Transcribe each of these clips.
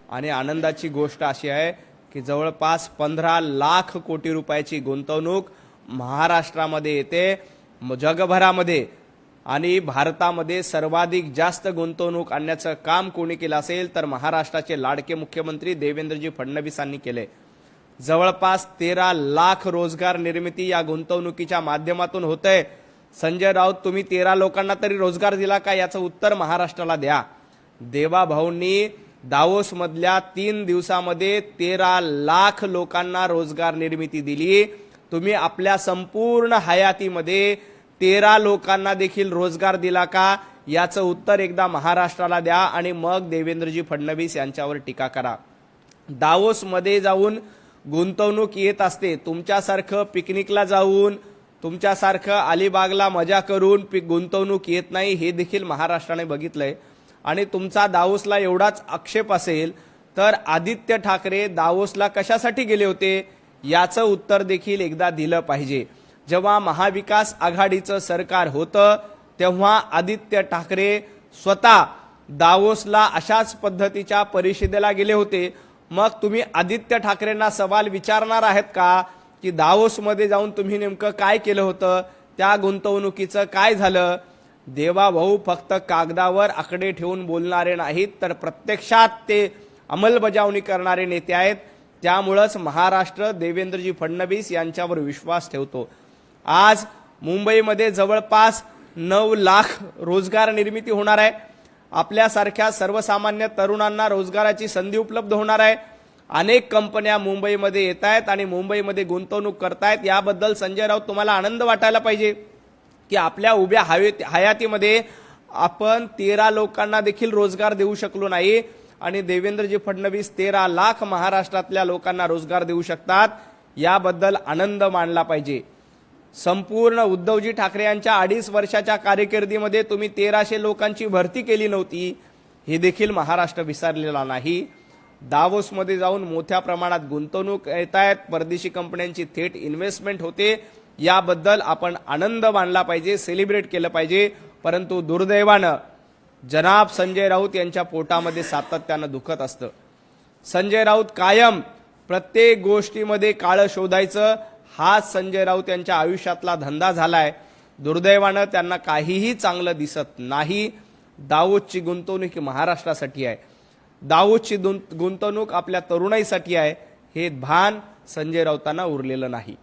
आणि आनंदाची गोष्ट अशी आहे की जवळपास 15 लाख कोटी रुपयाची गुंतवणूक महाराष्ट्रामध्ये येते। जगभरामध्ये आणि भारतामध्ये सर्वाधिक जास्त गुंतवणूक आणण्याचं काम कोणी केलं असेल तर महाराष्ट्राचे लाडके मुख्यमंत्री देवेंद्रजी फडणवीसांनी केले। जवळपास 13 लाख रोजगार निर्मिती या गुंतवणुकीच्या माध्यमातून होते। संजय राऊत, तुम्ही 13 लोकांना तरी रोजगार दिला का याचं उत्तर महाराष्ट्राला द्या। देवाभाऊंनी दावोस मधल्या 3 दिवसामध्ये 13 लाख लोकांना रोजगार निर्मिती दिली। तुम्ही आपल्या संपूर्ण हयातीमध्ये 13 लोकांना देखील रोजगार दिला का याचं उत्तर एकदा महाराष्ट्राला द्या आणि मग देवेंद्रजी फडणवीस यांच्यावर टीका करा। दावोस मध्ये जाऊन गुंतवणूक येत असते, तुमच्यासारखं पिकनिकला जाऊन तुमच्यासारखं अलिबागला मजा करून गुंतवणूक येत नाही हे देखील महाराष्ट्राने बघितलंय। आणि तुमचा दावोसला एवढाच आक्षेप असेल तर आदित्य ठाकरे दावोसला कशासाठी गेले होते याचं उत्तर देखील एकदा दिलं पाहिजे। जेव्हा महाविकास आघाडीचं सरकार होतं तेव्हा आदित्य ठाकरे स्वतः दावोसला अशाच पद्धतीच्या परिषदेला गेले होते। मग तुम्ही आदित्य ठाकरेंना सवाल विचारणार आहेत का की दावोसमध्ये जाऊन तुम्ही नेमकं काय केलं होतं, त्या गुंतवणुकीचं काय झालं? देवाभाऊ फक्त कागदावर आकडे ठेवून बोलणारे नाहीत तर प्रत्यक्षात ते अंमलबजावणी करणारे नेते आहेत। त्यामुळेच महाराष्ट्र देवेंद्रजी फडणवीस यांच्यावर विश्वास ठेवतो। आज मुंबईमध्ये जवळपास 9 लाख रोजगार निर्मिती होणार आहे। आपल्यासारख्या सर्वसामान्य तरुणांना रोजगाराची संधी उपलब्ध होणार आहे। अनेक कंपन्या मुंबईमध्ये येत आहेत आणि मुंबईमध्ये गुंतवणूक करतायत। याबद्दल संजय राऊत तुम्हाला आनंद वाटायला पाहिजे की आपल्या उभ्या हयातीमध्ये आपण 13 लोकांना देखील रोजगार देऊ शकलो नाही आणि देवेंद्रजी फडणवीस 13 लाख महाराष्ट्रातल्या लोकांना रोजगार देऊ शकतात, याबद्दल आनंद मानला पाहिजे। संपूर्ण उद्धवजी ठाकरे यांच्या 2.5 वर्षाच्या कारकिर्दीमध्ये तुम्ही 1300 लोकांची भरती केली नव्हती हे देखील महाराष्ट्र विसरलेला नाही। दावोसमध्ये जाऊन मोठ्या प्रमाणात गुंतवणूक येत आहेत, परदेशी कंपन्यांची थेट इन्व्हेस्टमेंट होते, याबद्दल आपण आनंद मानला पाहिजे, सेलिब्रेट केलं पाहिजे। परंतु दुर्दैवानं जनाब संजय राऊत यांच्या पोटामध्ये सातत्यानं दुखत असतं। संजय राऊत कायम प्रत्येक गोष्टीमध्ये काळं शोधायचं हाच संजय राऊत यांच्या आयुष्यातला धंदा झालाय। दुर्दैवानं त्यांना काहीही चांगलं दिसत नाही। दावोसची गुंतवणूक ही महाराष्ट्रासाठी आहे, दावोसची गुंतवणूक आपल्या तरुणाईसाठी आहे, हे भान संजय राऊतांना उरलेलं नाही।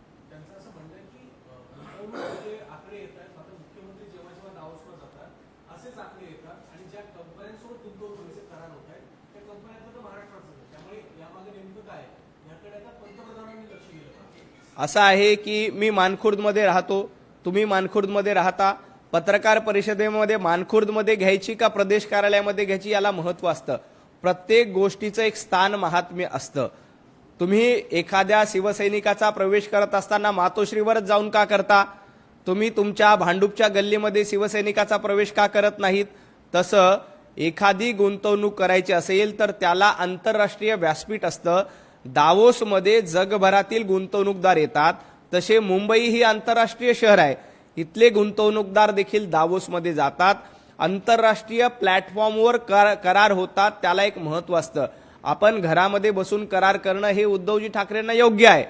असं आहे की मी मानखुर्दमध्ये राहतो, तुम्ही मानखुर्दमध्ये राहता, पत्रकार परिषदेमध्ये मानखुर्दमध्ये घ्यायची का प्रदेश कार्यालयामध्ये घ्यायची याला महत्त्व असतं। प्रत्येक गोष्टीचं एक स्थान महात्म्य असतं। तुम्ही एखाद्या शिवसैनिकाचा प्रवेश करत असताना मातोश्रीवरच जाऊन का करता? तुम्ही तुमच्या भांडूपच्या गल्लीमध्ये शिवसैनिकाचा प्रवेश का करत नाहीत? तसं एखादी गुंतवणूक करायची असेल तर त्याला आंतरराष्ट्रीय व्यासपीठ असतं। दावोसमध्ये जगभरातील गुंतवणूकदार येतात, तसे मुंबई ही आंतरराष्ट्रीय शहर आहे, इथले गुंतवणूकदार देखील दावोसमध्ये जातात। आंतरराष्ट्रीय प्लॅटफॉर्मवर करार होतात, त्याला एक महत्त्व असतं। आपण घरामध्ये बसून करार करणं हे उद्धवजी ठाकरेंना योग्य आहे।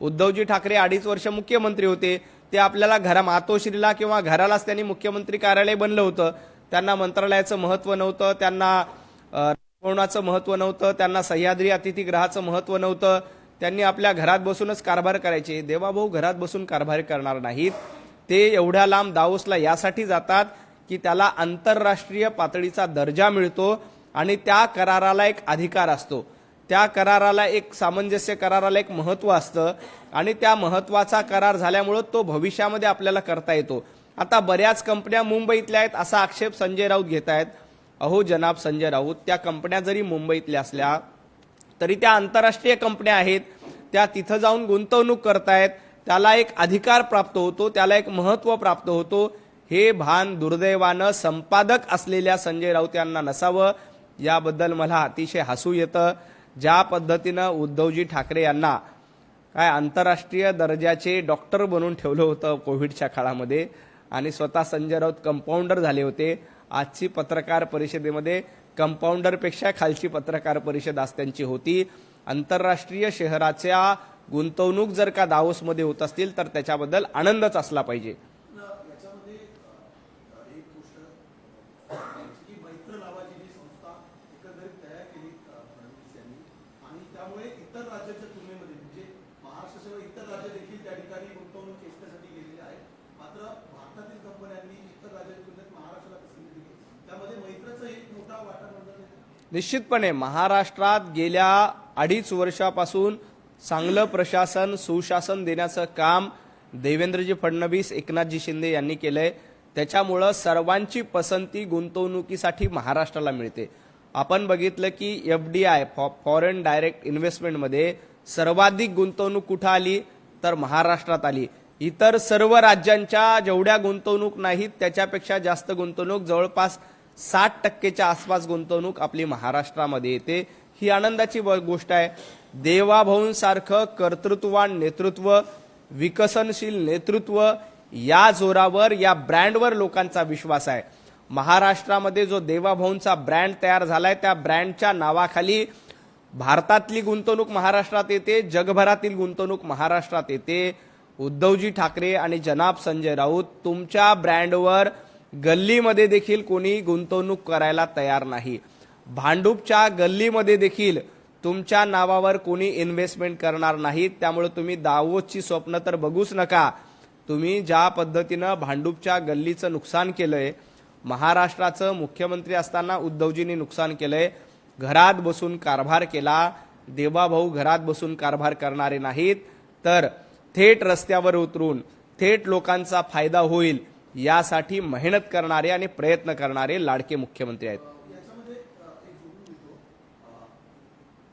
उद्धवजी ठाकरे 2.5 वर्ष मुख्यमंत्री होते, ते आपल्याला मातोश्रीला किंवा घरालाच त्यांनी मुख्यमंत्री कार्यालय बनलं होतं। त्यांना मंत्रालयाचं महत्त्व नव्हतं, त्यांना कोणाचं महत्त्व नव्हतं, त्यांना सह्याद्री अतिथीगृहाचं महत्त्व नव्हतं, त्यांनी आपल्या घरात बसूनच कारभार करायचे। देवाभाऊ घरात बसून कारभार करणार नाहीत, ते एवढ्या लांब दावोसला यासाठी जातात की त्याला आंतरराष्ट्रीय पातळीचा दर्जा मिळतो आणि त्या कराराला एक अधिकार असतो, त्या कराराला एक सामंजस्य कराराला एक महत्त्व असतं आणि त्या महत्त्वाचा करार झाल्यामुळे तो भविष्यामध्ये आपल्याला करता येतो। आता बऱ्याच कंपन्या मुंबईतल्या आहेत असा आक्षेप संजय राऊत घेत आहेत। अहो जनाब संजय राऊत, त्या कंपन्या जरी मुंबईतल्या असल्या तरी त्या आंतरराष्ट्रीय कंपन्या आहेत, त्या तिथं जाऊन गुंतवणूक करतायत, त्याला एक अधिकार प्राप्त होतो, त्याला एक महत्त्व प्राप्त होतो। हे भान दुर्दैवानं संपादक असलेल्या संजय राऊत यांना नसावं, याबद्दल मला अतिशय हसू येतं। ज्या पद्धतीनं उद्धवजी ठाकरे यांना काय आंतरराष्ट्रीय दर्जाचे डॉक्टर बनवून ठेवलं होतं कोविडच्या काळामध्ये आणि स्वतः संजय राऊत कंपाऊंडर झाले होते, आजची पत्रकार परिषदेमध्ये कंपाऊंडरपेक्षा खालची पत्रकार परिषद आज त्यांची होती. आंतरराष्ट्रीय शहराच्या गुंतवणूक जर का दावोसमध्ये होत असतील तर त्याच्याबद्दल आनंदच असला पाहिजे. याच्यामध्ये एक गोष्ट की मैत्र नावाची जी संस्था एकंदरीत तयार केली फडणवीस यांनी आणि त्यामुळे इतर राज्याच्या तुलनेमध्ये म्हणजे महाराष्ट्राशिवाय इतर राज्य देखील त्या ठिकाणी गुंतवणूक केंद्रासाठी गेलेले आहेत. मात्र भारतातील कंपन्यांनी इतर राज्याच्या तुलनेत महाराष्ट्राला पसंती दिली. त्यामध्ये मैत्रचा एक मोठा वाटा म्हणजे निश्चितपणे महाराष्ट्रात गेल्या 2.5 वर्षापासून चांगलं प्रशासन सुशासन देण्याचं काम देवेंद्रजी फडणवीस एकनाथजी शिंदे यांनी केलंय. त्याच्यामुळं सर्वांची पसंती गुंतवणुकीसाठी महाराष्ट्राला मिळते. आपण बघितलं की FDI फॉरेन डायरेक्ट इन्व्हेस्टमेंटमध्ये सर्वाधिक गुंतवणूक कुठं आली तर महाराष्ट्रात आली. इतर सर्व राज्यांच्या जेवढ्या गुंतवणूक नाहीत त्याच्यापेक्षा जास्त गुंतवणूक जवळपास 60% आसपास गुंतवणूक आपली महाराष्ट्रामध्ये येते. ही आनंदाची गोष्ट आहे. देवाभाऊंसारखं कर्तृत्ववान नेतृत्व विकसनशील नेतृत्व या जोरावर या ब्रँडवर लोकांचा विश्वास आहे. महाराष्ट्रामध्ये जो देवाभाऊंचा ब्रँड तयार झालाय त्या ब्रँडच्या नावाखाली भारतातली गुंतवणूक महाराष्ट्रात येते, जगभरातील गुंतवणूक महाराष्ट्रात येते. उद्धवजी ठाकरे आणि जनाब संजय राऊत तुमच्या ब्रँडवर गल्लीमध्ये देखील कोणी गुंतवणूक करायला तयार नाही. भांडूपच्या गल्लीमध्ये देखील तुमच्या नावावर कोणी इन्व्हेस्टमेंट करणार नाहीत. त्यामुळे तुम्ही दावोसची स्वप्न तर बघूच नका. तुम्ही ज्या पद्धतीनं भांडूपच्या गल्लीचं नुकसान केलंय, महाराष्ट्राचं मुख्यमंत्री असताना उद्धवजींनी नुकसान केलंय. घरात बसून कारभार केला. देवाभाऊ घरात बसून कारभार करणारे नाहीत तर थेट रस्त्यावर उतरून थेट लोकांचा फायदा होईल यासाठी मेहनत करणारे आणि प्रयत्न करणारे लाडके मुख्यमंत्री आहेत. याच्यामध्ये एक जोडून देतो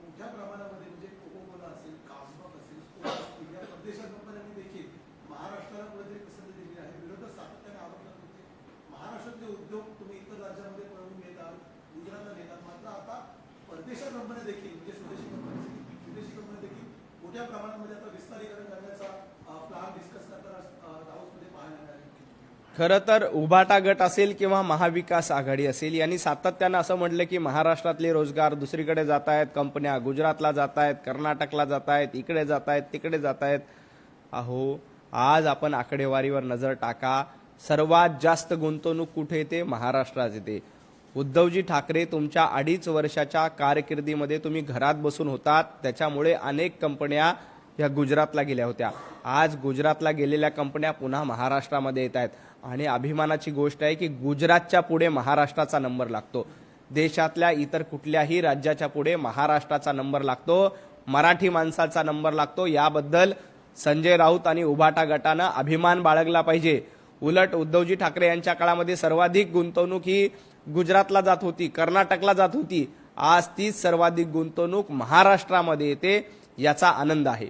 मोठ्या प्रमाणामध्ये म्हणजे कोकोकोला असेल, कासबाग असेल, स्टोअर असतील या परदेशी कंपन्यांनी देखील महाराष्ट्राला कुठेतरी पसंती दिली आहे. विरोधक सातत्याने आरोप करत होते महाराष्ट्रातले उद्योग तुम्ही इतर राज्यामध्ये पळवून नेतात, गुजरातला नेतात. मात्र आता परदेशी कंपन्या देखील म्हणजे स्वदेशी कंपन्या विदेशी कंपन्या देखील मोठ्या प्रमाणामध्ये आता विस्तारीकरण करण्याचा प्लॅन डिस्कस करताना दावोसमध्ये पाहायला मिळाले. खरं तर उभाटा गट असेल किंवा महाविकास आघाडी असेल यांनी सातत्यानं असं म्हटलं की महाराष्ट्रातले रोजगार दुसरीकडे जात आहेत, कंपन्या गुजरातला जात आहेत, कर्नाटकला जात आहेत, इकडे जात आहेत, तिकडे जात आहेत. अहो आज आपण आकडेवारीवर नजर टाका. सर्वात जास्त गुंतवणूक कुठे येते? महाराष्ट्रात येते. उद्धवजी ठाकरे तुमच्या 2.5 वर्षाच्या कारकिर्दीमध्ये तुम्ही घरात बसून होतात. त्याच्यामुळे अनेक कंपन्या या गुजरातला गेल्या होत्या. आज गुजरातला गेलेल्या कंपन्या पुन्हा महाराष्ट्रामध्ये येत आहेत आणि अभिमानाची गोष्ट आहे की गुजरातच्या पुढे महाराष्ट्राचा नंबर लागतो. देशातल्या इतर कुठल्याही राज्याच्या पुढे महाराष्ट्राचा नंबर लागतो, मराठी माणसाचा नंबर लागतो. याबद्दल संजय राऊत आणि उभाटा गटानं अभिमान बाळगला पाहिजे. उलट उद्धवजी ठाकरे यांच्या काळामध्ये सर्वाधिक गुंतवणूक ही गुजरातला जात होती, कर्नाटकला जात होती. आज तीच सर्वाधिक गुंतवणूक महाराष्ट्रामध्ये येते, याचा आनंद आहे.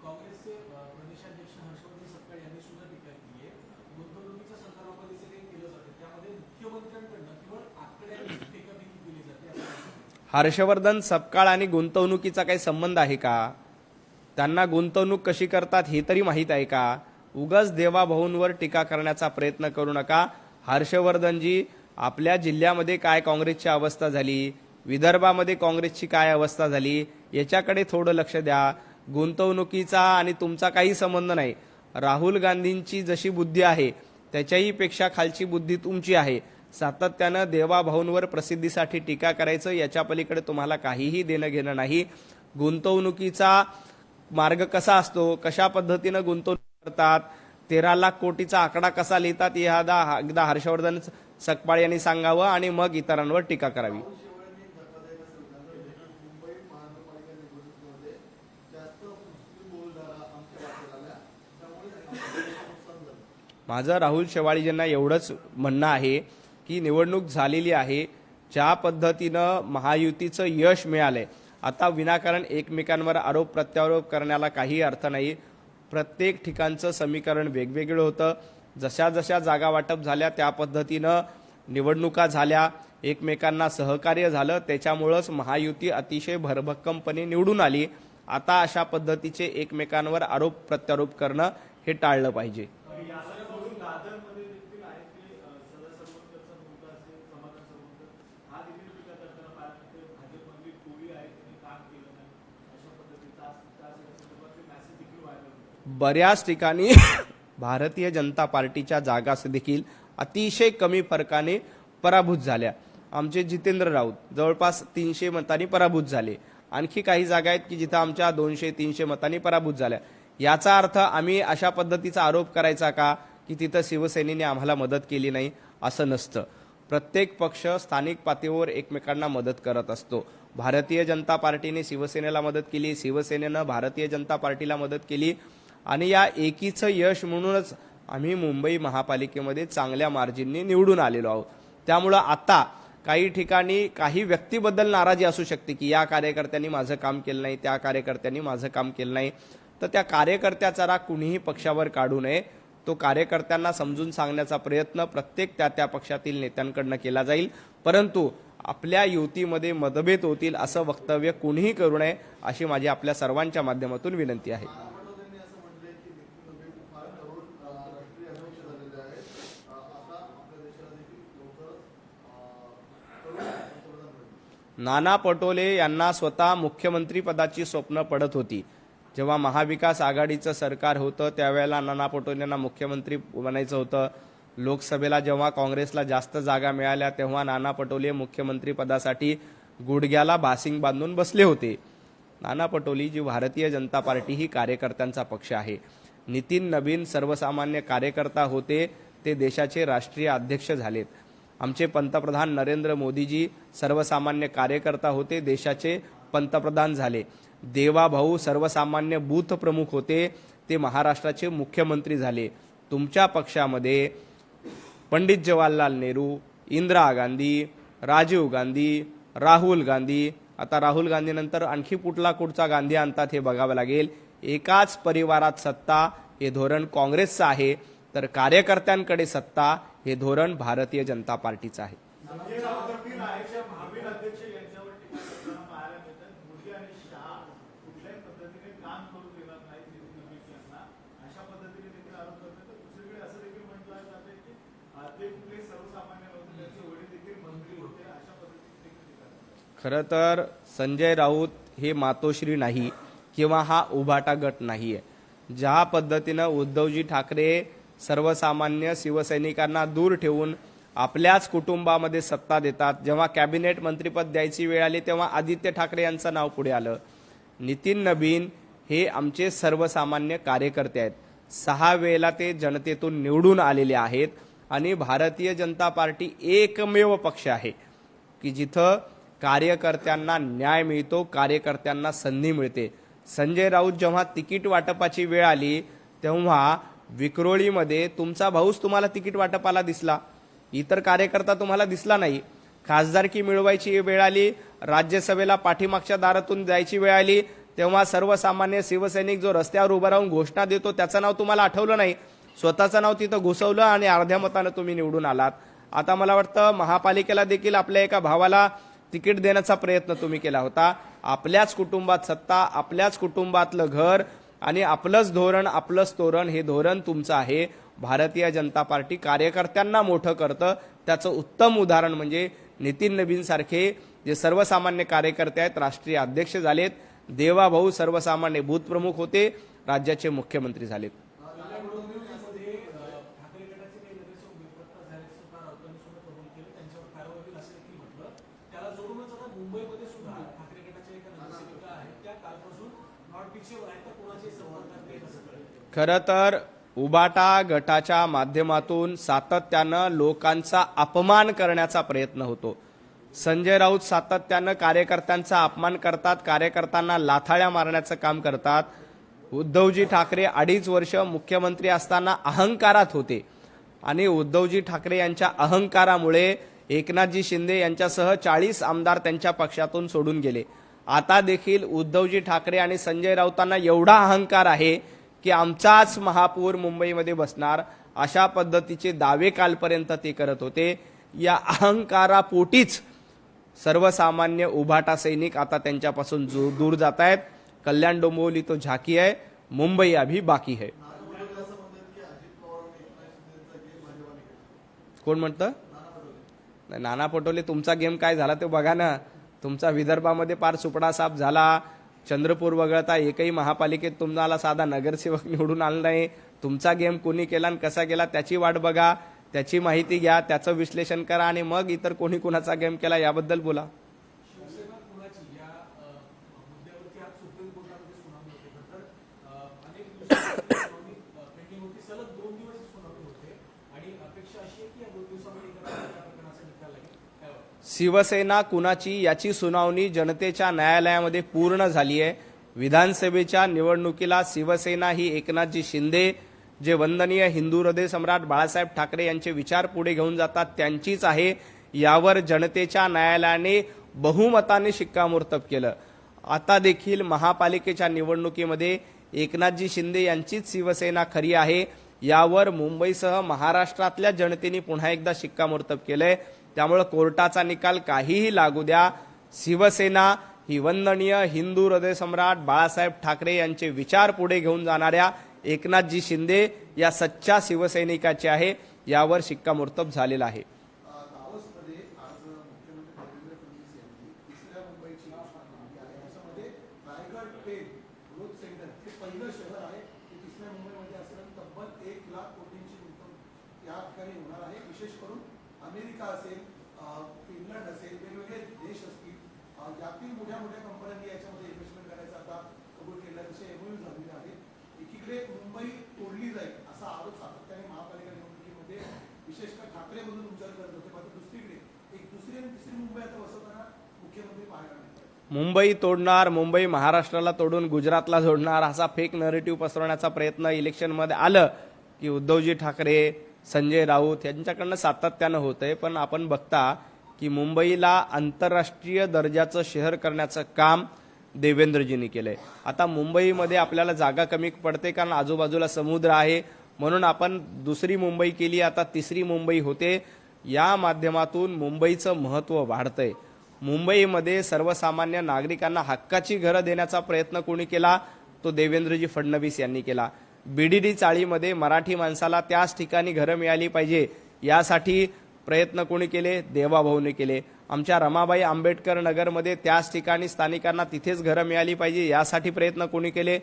काँग्रेसचे प्रदेशाध्यक्ष हर्षवर्धन सपकाळ यांनी सुद्धा टीका केली आहे. गुंतवणुकीच्या संदर्भामध्ये जे काही केलं जाते त्यामध्ये मुख्यमंत्र्यांकडनं केवळ आकड्यांची टीका देखील केली जाते. हर्षवर्धन सपकाळ आणि गुंतवणुकीचा काही संबंध आहे का? त्यांना गुंतवणूक कशी करतात हे तरी माहीत आहे का? उगाच देवाभाऊंवर टीका करण्याचा प्रयत्न करू नका. हर्षवर्धनजी, आपल्या जिल्ह्यामध्ये काय काँग्रेसची अवस्था झाली, विदर्भामध्ये काँग्रेसची काय अवस्था झाली याच्याकडे थोडं लक्ष द्या. गुंतवणुकीचा आणि तुमचा काही संबंध नाही. राहुल गांधींची जशी बुद्धी आहे त्याच्याही पेक्षा खालची बुद्धी तुमची आहे. सातत्यानं देवाभाऊंवर प्रसिद्धीसाठी टीका करायचं याच्या पलीकडे तुम्हाला काहीही देणं घेणं नाही. गुंतवणुकीचा मार्ग कसा असतो, कशा पद्धतीनं गुंतवणूक करतात, 13 लाख कोटीचा आकडा कसा लिहितात एकदा हर्षवर्धन सकपाळ यांनी सांगावं आणि मग इतरांवर टीका करावी. माझं राहुल शेवाळीजींना एवढंच म्हणणं आहे की निवडणूक झालेली आहे. ज्या पद्धतीनं महायुतीचं यश मिळालंय, आता विनाकारण एकमेकांवर आरोप प्रत्यारोप करण्याला काही अर्थ नाही. प्रत्येक ठिकाणचं समीकरण वेगवेगळं होतं. जशा जशा जागा वाटप झाल्या त्या पद्धतीनं निवडणुका झाल्या, एकमेकांना सहकार्य झालं, त्याच्यामुळंच महायुती अतिशय भरभक्कमपणे निवडून आली. आता अशा पद्धतीचे एकमेकांवर आरोप प्रत्यारोप करणं हे टाळलं पाहिजे. बऱ्याच ठिकाणी भारतीय जनता पार्टीच्या जागा देखील अतिशय कमी फरकाने पराभूत झाल्या. आमचे जितेंद्र राऊत जवळपास 300 मतांनी पराभूत झाले. आणखी काही जागा आहेत की जिथं आमच्या 200-300 मतांनी पराभूत झाल्या. याचा अर्थ आम्ही अशा पद्धतीचा आरोप करायचा का की तिथं शिवसेनेने आम्हाला मदत केली नाही? असं नसतं. प्रत्येक पक्ष स्थानिक पातळीवर एकमेकांना मदत करत असतो. भारतीय जनता पार्टीने शिवसेनेला मदत केली, शिवसेनेनं भारतीय जनता पार्टीला मदत केली आणि या एकीचं यश म्हणूनच आम्ही मुंबई महापालिकेमध्ये चांगल्या मार्जिनने निवडून आलेलो आहोत. त्यामुळं आता काही ठिकाणी काही व्यक्तीबद्दल नाराजी असू शकते की या कार्यकर्त्यांनी माझं काम केलं नाही, त्या कार्यकर्त्यांनी माझं काम केलं नाही. तर त्या कार्यकर्त्याचा राग कुणीही पक्षावर काढू नये. तो कार्यकर्त्यांना समजून सांगण्याचा प्रयत्न प्रत्येक त्या पक्षातील नेत्यांकडनं केला जाईल. परंतु आपल्या युतीमध्ये मतभेद होतील असं वक्तव्य कुणीही करू नये अशी माझी आपल्या सर्वांच्या माध्यमातून विनंती आहे. त्यांनी असं म्हटलंय की नितीन नवीन फार तरुण राष्ट्रीय अध्यक्ष झालेले आहेत. आता आपल्या देशाला देखील लवकरच तरुण पंतप्रधान होईल. नाना पटोले यांना स्वतः मुख्यमंत्री पदाची स्वप्न पडत होती. जेव्हा महाविकास आघाडीचं सरकार होतं त्यावेळेला नाना पटोलेंना मुख्यमंत्री बनायचं होतं. लोकसभेला जेव्हा काँग्रेसला जास्त जागा मिळाल्या तेव्हा नाना पटोले मुख्यमंत्री पदासाठी गुडघ्याला बासिंग बांधून बसले होते. नाना पटोले जी भारतीय जनता पार्टी ही कार्यकर्त्यांचा पक्ष आहे. नितीन नवीन सर्वसामान्य कार्यकर्ता होते, ते देशाचे राष्ट्रीय अध्यक्ष झालेत. आमचे पंतप्रधान नरेंद्र मोदीजी सर्वसामान्य कार्यकर्ता होते, देशाचे पंतप्रधान झाले. देवाभाऊ सर्वसामान्य बूथ प्रमुख होते, ते महाराष्ट्राचे मुख्यमंत्री झाले. तुमच्या पक्षामध्ये पंडित जवाहरलाल नेहरू, इंदिरा गांधी, राजीव गांधी, राहुल गांधी, आता राहुल गांधी नंतर आणखी कुठचा गांधी आणतात हे बघावं लागेल. एकाच परिवारात सत्ता हे धोरण काँग्रेसचं आहे, तर कार्यकर्त्यांकडे सत्ता हे धोरण भारतीय जनता पार्टीचं आहे. खरं तर संजय राऊत हे मातोश्री नाही किंवा हा उभाटा गट नाहीये. ज्या पद्धतीनं उद्धवजी ठाकरे सर्वसामान्य शिवसैनिकांना दूर ठेवून आपल्याच कुटुंबामध्ये सत्ता देतात, जेव्हा कॅबिनेट मंत्रीपद द्यायची वेळ आली तेव्हा आदित्य ठाकरे यांचं नाव पुढे आलं. नितीन नवीन हे आमचे सर्वसामान्य कार्यकर्ते आहेत. 6 वेळेला ते जनतेतून निवडून आलेले आहेत आणि भारतीय जनता पार्टी एकमेव पक्ष आहे की जिथं कार्यकर्त्यांना न्याय मिळतो, कार्यकर्त्यांना संधी मिळते. संजय राऊत जेव्हा तिकीट वाटपाची वेळ आली तेव्हा विक्रोळीमध्ये तुमचा भाऊच तुम्हाला तिकीट वाटपाला दिसला, इतर कार्यकर्ता तुम्हाला दिसला नाही. खासदारकी मिळवायची वेळ आली, राज्यसभेला पाठीमागच्या दारातून जायची वेळ आली तेव्हा सर्वसामान्य शिवसैनिक जो रस्त्यावर उभा राहून घोषणा देतो त्याचं नाव तुम्हाला आठवलं नाही. स्वतःचं नाव तिथं घुसवलं आणि अर्ध्या मतानं तुम्ही निवडून आलात. आता मला वाटतं महापालिकेला देखील आपल्या एका भावाला तिकीट देण्याचा प्रयत्न तुम्ही केला होता. आपल्याच कुटुंबात सत्ता, आपल्याच कुटुंबातलं घर आणि आपलंच धोरण, आपलंच तोरण हे धोरण तुमचं आहे. भारतीय जनता पार्टी कार्यकर्त्यांना मोठं करतं. त्याचं उत्तम उदाहरण म्हणजे नितीन नवीन सारखे जे सर्वसामान्य कार्यकर्ते आहेत, राष्ट्रीय अध्यक्ष झालेत. देवाभाऊ सर्वसामान्य बूथ प्रमुख होते, राज्याचे मुख्यमंत्री झालेत. खरं तर उबाटा गटाच्या माध्यमातून सातत्यानं लोकांचा अपमान करण्याचा प्रयत्न होतो. संजय राऊत सातत्यानं कार्यकर्त्यांचा अपमान करतात, कार्यकर्त्यांना लाथाळ्या मारण्याचं काम करतात. उद्धवजी ठाकरे 2.5 वर्ष मुख्यमंत्री असताना अहंकारात होते आणि उद्धवजी ठाकरे यांच्या अहंकारामुळे एकनाथजी शिंदे यांच्यासह 40 आमदार त्यांच्या पक्षातून सोडून गेले. आता देखील उद्धवजी ठाकरे आणि संजय राऊतांना एवढा अहंकार आहे की आमचाच महापौर मुंबईमध्ये बसणार, अशा पद्धतीचे दावे कालपर्यंत ते करत होते. या अहंकारापोटीच सर्वसामान्य उभाटा सैनिक आता त्यांच्यापासून दूर जात आहेत. कल्याण डोंबिवली तो झाकी आहे, मुंबई अभी बाकी है. कोण म्हणतं? नाना पटोले तुमचा गेम काय झाला ते बघा ना. तुमचा विदर्भामध्ये पार सुपडा साफ झाला, चंद्रपूर वगळता एकही महापालिकेत तुम्हाला साधा नगरसेवक निवडून आला नाही. तुमचा गेम कोणी केला आणि कसा केला त्याची वाट बघा, त्याची माहिती घ्या, त्याचं विश्लेषण करा आणि मग इतर कोणी कुणाचा गेम केला याबद्दल बोला. शिवसेना कुणाची या मुद्द्यावरती आज सुप्रीम कोर्टामध्ये सुनावणी होते. तर अनेक दिवसांपासून सुनावणी पेंडिंग होती. सलग 2 दिवस सुनावणी होते आणि अपेक्षा अशी आहे की या 2 दिवसामध्ये एका प्रकरणाचा निकाल लागेल. काय वाटतं? शिवसेना कुणाची याची सुनावणी जनतेच्या न्यायालयामध्ये पूर्ण झाली आहे. विधानसभेच्या निवडणुकीला शिवसेना ही एकनाथजी शिंदे जे वंदनीय हिंदू हृदय सम्राट बाळासाहेब ठाकरे यांचे विचार पुढे घेऊन जातात त्यांचीच आहे. यावर जनतेच्या न्यायालयाने बहुमताने शिक्कामोर्तब केलं. आता देखील महापालिकेच्या निवडणुकीमध्ये एकनाथजी शिंदे यांचीच शिवसेना खरी आहे यावर मुंबईसह महाराष्ट्रातल्या जनतेने पुन्हा एकदा शिक्कामोर्तब केलंय. त्यामुळे कोर्टाचा निकाल काहीही लागू द्या, शिवसेना ही वंदनीय हिंदू हृदय सम्राट बाळासाहेब ठाकरे यांचे विचार पुढे घेऊन जाणाऱ्या एकनाथजी शिंदे या सच्चा शिवसैनिकाचे आहे. यावर शिक्कामोर्तब झालेला आहे. दावोसमध्ये आज मुख्यमंत्री देवेंद्र फडणवीस यांनी तिसऱ्या मुंबईची घोषणा केली आहे. याच्यामध्ये रायगड पेठ ग्रोथ सेंटर हे पहिलं शहर आहे ते तिसऱ्या मुंबईमध्ये असेल. तब्बल 1 लाख कोटींची गुंतवणूक या ठिकाणी होणार आहे. विशेष करून अमेरिका असेल, फिनलंड असेल, वेगवेगळे देश असतील, यातील मोठ्या मोठ्या कंपन्यांनी याच्यामध्ये इन्व्हेस्टमेंट करायचा आता कबूल केला. तसे एमओयू झालेले आहेत. एकीकडे मुंबई तोडली जाईल असा आरोप सातत्याने महापालिका निवडणुकीमध्ये विशेषतः ठाकरे म्हणून उच्चार करत होते. मात्र दुसरीकडे एक दुसरी आणि तिसरी मुंबई आता वसवताना मुख्यमंत्री पाहायला मिळतात. मुंबई तोडणार, मुंबई महाराष्ट्राला तोडून गुजरातला जोडणार असा फेक नरेटिव्ह पसरवण्याचा प्रयत्न इलेक्शनमध्ये आलं की उद्धवजी ठाकरे, संजय राऊत यांच्याकडनं सातत्यानं होतंय. पण आपण बघता की मुंबईला आंतरराष्ट्रीय दर्जाचं शहर करण्याचं काम देवेंद्रजींनी केलंय. आता मुंबईमध्ये आपल्याला जागा कमी पडते कारण आजूबाजूला समुद्र आहे, म्हणून आपण दुसरी मुंबई केली, आता तिसरी मुंबई होते. या माध्यमातून मुंबईचं महत्त्व वाढतंय. मुंबईमध्ये सर्वसामान्य नागरिकांना हक्काची घरं देण्याचा प्रयत्न कोणी केला? तो देवेंद्रजी फडणवीस यांनी केला. बीडीडी चाळीमध्ये मराठी माणसाला त्याच ठिकाणी घरं मिळाली पाहिजे यासाठी प्रयत्न कोणी केले? देवाभाऊने केले. आमच्या रमाबाई आंबेडकर नगरमध्ये त्याच ठिकाणी स्थानिकांना तिथेच घरं मिळाली पाहिजे यासाठी प्रयत्न कोणी केले?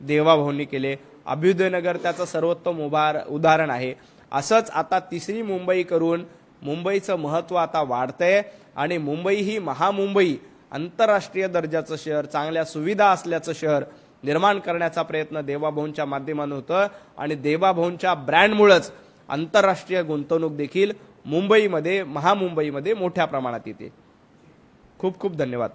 देवाभाऊंनी केले. अभ्युदयनगर त्याचं सर्वोत्तम उदाहरण आहे. असंच आता तिसरी मुंबई करून मुंबईचं महत्त्व आता वाढतंय आणि मुंबई ही महामुंबई आंतरराष्ट्रीय दर्जाचं शहर, चांगल्या सुविधा असल्याचं शहर निर्माण करण्याचा प्रयत्न देवाभाऊंच्या माध्यमातून होतं आणि देवाभाऊंच्या ब्रँडमुळेच आंतरराष्ट्रीय गुंतवणूक देखील मुंबईमध्ये, महामुंबईमध्ये मोठ्या प्रमाणात येते. खूप खूप धन्यवाद.